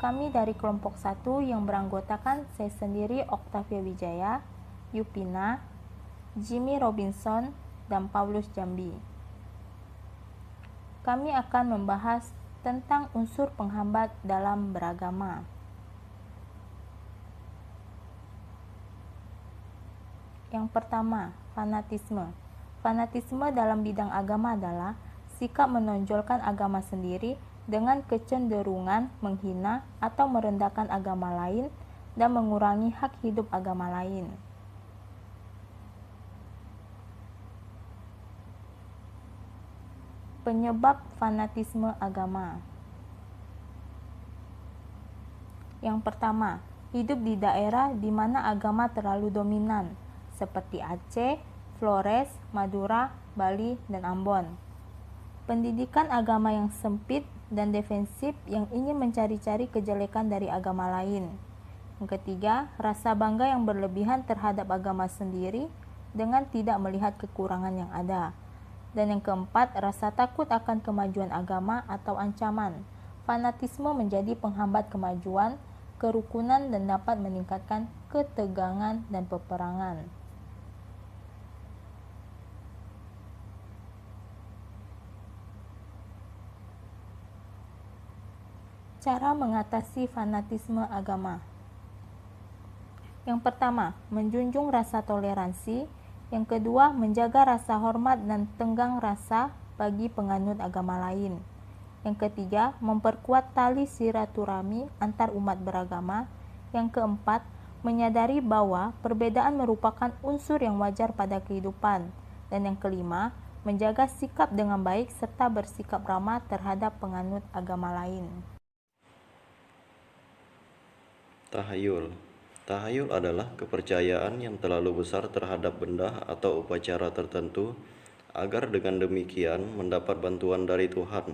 Kami dari kelompok 1 yang beranggotakan saya sendiri, Octavia Wijaya, Yupina, Jimmy Robinson, dan Paulus Jambi. Kami akan membahas tentang unsur penghambat dalam beragama. Yang pertama, fanatisme. Fanatisme dalam bidang agama adalah sikap menonjolkan agama sendiri dengan kecenderungan menghina atau merendahkan agama lain dan mengurangi hak hidup agama lain. Penyebab fanatisme agama. Yang pertama, hidup di daerah di mana agama terlalu dominan, seperti Aceh, Flores, Madura, Bali, dan Ambon. Pendidikan agama yang sempit dan defensif yang ingin mencari-cari kejelekan dari agama lain. Yang ketiga, rasa bangga yang berlebihan terhadap agama sendiri dengan tidak melihat kekurangan yang ada. Dan yang keempat, rasa takut akan kemajuan agama atau ancaman. Fanatisme menjadi penghambat kemajuan, kerukunan, dan dapat meningkatkan ketegangan dan peperangan. Cara mengatasi fanatisme agama. Yang pertama, menjunjung rasa toleransi. Yang kedua, menjaga rasa hormat dan tenggang rasa bagi penganut agama lain. Yang ketiga, memperkuat tali silaturahmi antar umat beragama. Yang keempat, menyadari bahwa perbedaan merupakan unsur yang wajar pada kehidupan. Dan yang kelima, menjaga sikap dengan baik serta bersikap ramah terhadap penganut agama lain. Tahayul. Tahayul adalah kepercayaan yang terlalu besar terhadap benda atau upacara tertentu agar dengan demikian mendapat bantuan dari Tuhan.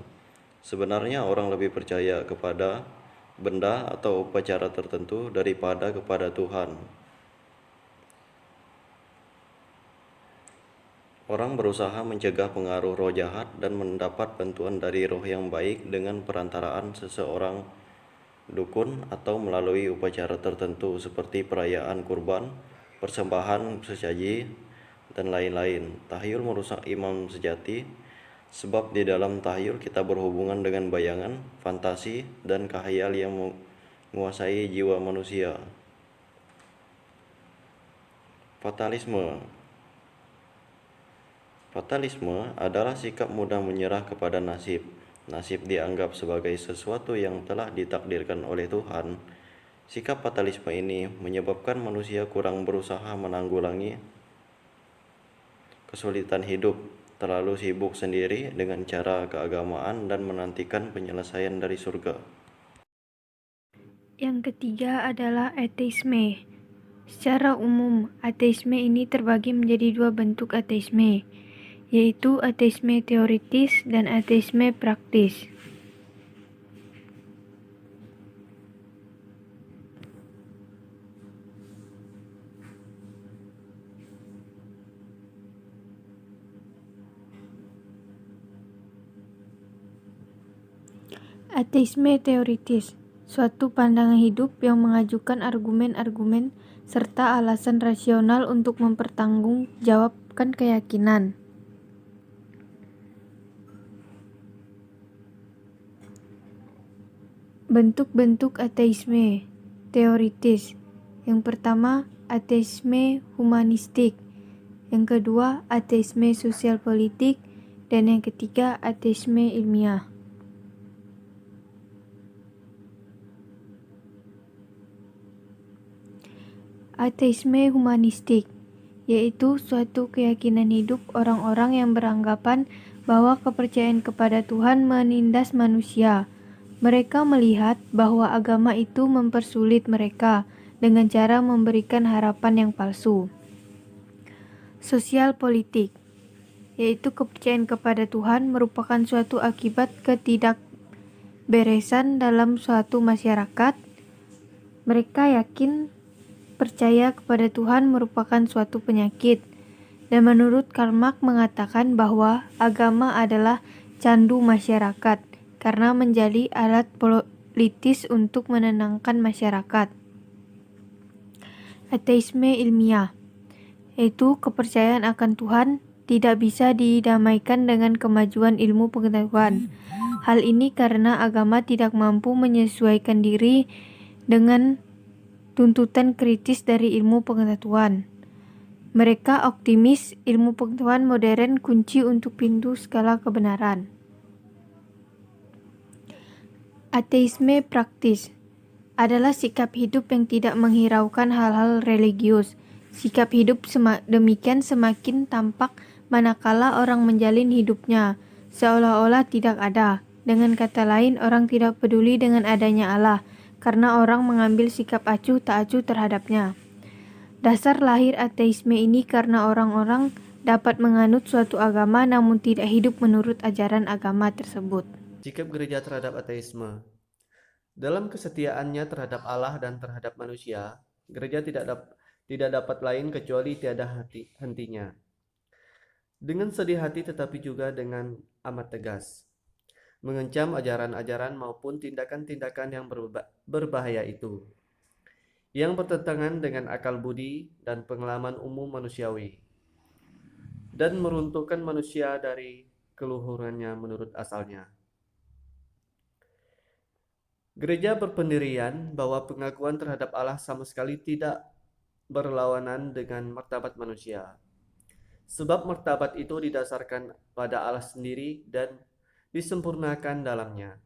Sebenarnya orang lebih percaya kepada benda atau upacara tertentu daripada kepada Tuhan. Orang berusaha mencegah pengaruh roh jahat dan mendapat bantuan dari roh yang baik dengan perantaraan seseorang dukun atau melalui upacara tertentu seperti perayaan kurban, persembahan sesaji, dan lain-lain. Tahyul merusak iman sejati, sebab di dalam tahyul kita berhubungan dengan bayangan, fantasi, dan khayal yang menguasai jiwa manusia. Fatalisme. Fatalisme adalah sikap mudah menyerah kepada nasib. Nasib dianggap sebagai sesuatu yang telah ditakdirkan oleh Tuhan. Sikap fatalisme ini menyebabkan manusia kurang berusaha menanggulangi kesulitan hidup, terlalu sibuk sendiri dengan cara keagamaan dan menantikan penyelesaian dari surga. Yang ketiga adalah ateisme. Secara umum, ateisme ini terbagi menjadi dua bentuk ateisme, yaitu ateisme teoritis dan ateisme praktis. Ateisme teoritis, suatu pandangan hidup yang mengajukan argumen-argumen serta alasan rasional untuk mempertanggungjawabkan keyakinan. Bentuk-bentuk ateisme teoritis. Yang pertama, ateisme humanistik. Yang kedua, ateisme sosial politik. Dan yang ketiga, ateisme ilmiah. Ateisme humanistik, yaitu suatu keyakinan hidup orang-orang yang beranggapan bahwa kepercayaan kepada Tuhan menindas manusia. Mereka melihat bahwa agama itu mempersulit mereka dengan cara memberikan harapan yang palsu. Sosial politik, yaitu kepercayaan kepada Tuhan merupakan suatu akibat ketidakberesan dalam suatu masyarakat. Mereka yakin percaya kepada Tuhan merupakan suatu penyakit, dan menurut Karl Marx mengatakan bahwa agama adalah candu masyarakat karena menjadi alat politis untuk menenangkan masyarakat. Ateisme ilmiah, yaitu kepercayaan akan Tuhan tidak bisa didamaikan dengan kemajuan ilmu pengetahuan. Hal ini karena agama tidak mampu menyesuaikan diri dengan tuntutan kritis dari ilmu pengetahuan. Mereka optimis ilmu pengetahuan modern kunci untuk pintu segala kebenaran. Ateisme praktis adalah sikap hidup yang tidak menghiraukan hal-hal religius. Sikap hidup demikian semakin tampak manakala orang menjalin hidupnya seolah-olah tidak ada. Dengan kata lain, orang tidak peduli dengan adanya Allah, karena orang mengambil sikap acuh tak acuh terhadapnya. Dasar lahir ateisme ini karena orang-orang dapat menganut suatu agama namun tidak hidup menurut ajaran agama tersebut. Sikap gereja terhadap ateisme. Dalam kesetiaannya terhadap Allah dan terhadap manusia, gereja tidak dapat lain kecuali tiada hentinya. Dengan sedih hati tetapi juga dengan amat tegas, mengencam ajaran-ajaran maupun tindakan-tindakan yang berbahaya itu, yang bertentangan dengan akal budi dan pengalaman umum manusiawi, dan meruntuhkan manusia dari keluhurannya menurut asalnya. Gereja berpendirian bahwa pengakuan terhadap Allah sama sekali tidak berlawanan dengan martabat manusia, sebab martabat itu didasarkan pada Allah sendiri dan disempurnakan dalamnya.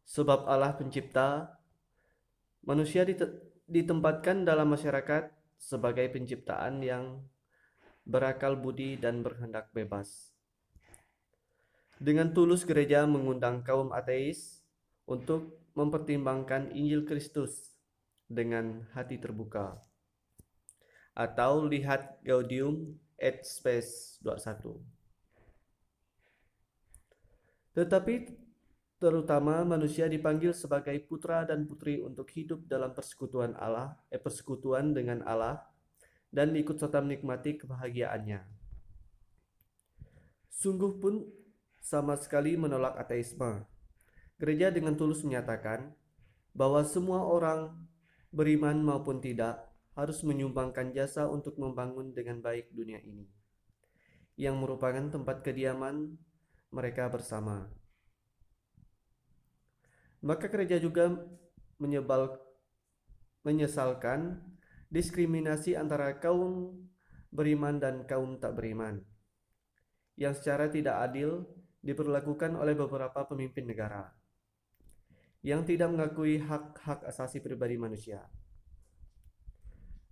Sebab Allah pencipta, manusia ditempatkan dalam masyarakat sebagai penciptaan yang berakal budi dan berkehendak bebas. Dengan tulus gereja mengundang kaum ateis untuk mempertimbangkan Injil Kristus dengan hati terbuka. Atau lihat Gaudium et Spes 21. Tetapi terutama manusia dipanggil sebagai putra dan putri untuk hidup dalam persekutuan dengan Allah dan ikut serta menikmati kebahagiaannya. Sungguh pun sama sekali menolak ateisme. Gereja dengan tulus menyatakan bahwa semua orang beriman maupun tidak harus menyumbangkan jasa untuk membangun dengan baik dunia ini, yang merupakan tempat kediaman mereka bersama. Maka gereja juga menyesalkan diskriminasi antara kaum beriman dan kaum tak beriman, yang secara tidak adil diperlakukan oleh beberapa pemimpin negara yang tidak mengakui hak-hak asasi pribadi manusia.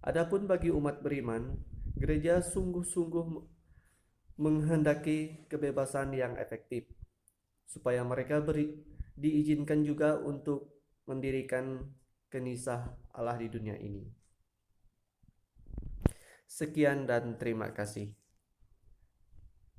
Adapun bagi umat beriman, gereja sungguh-sungguh menghendaki kebebasan yang efektif, supaya mereka diizinkan juga untuk mendirikan kenisah Allah di dunia ini. Sekian dan terima kasih.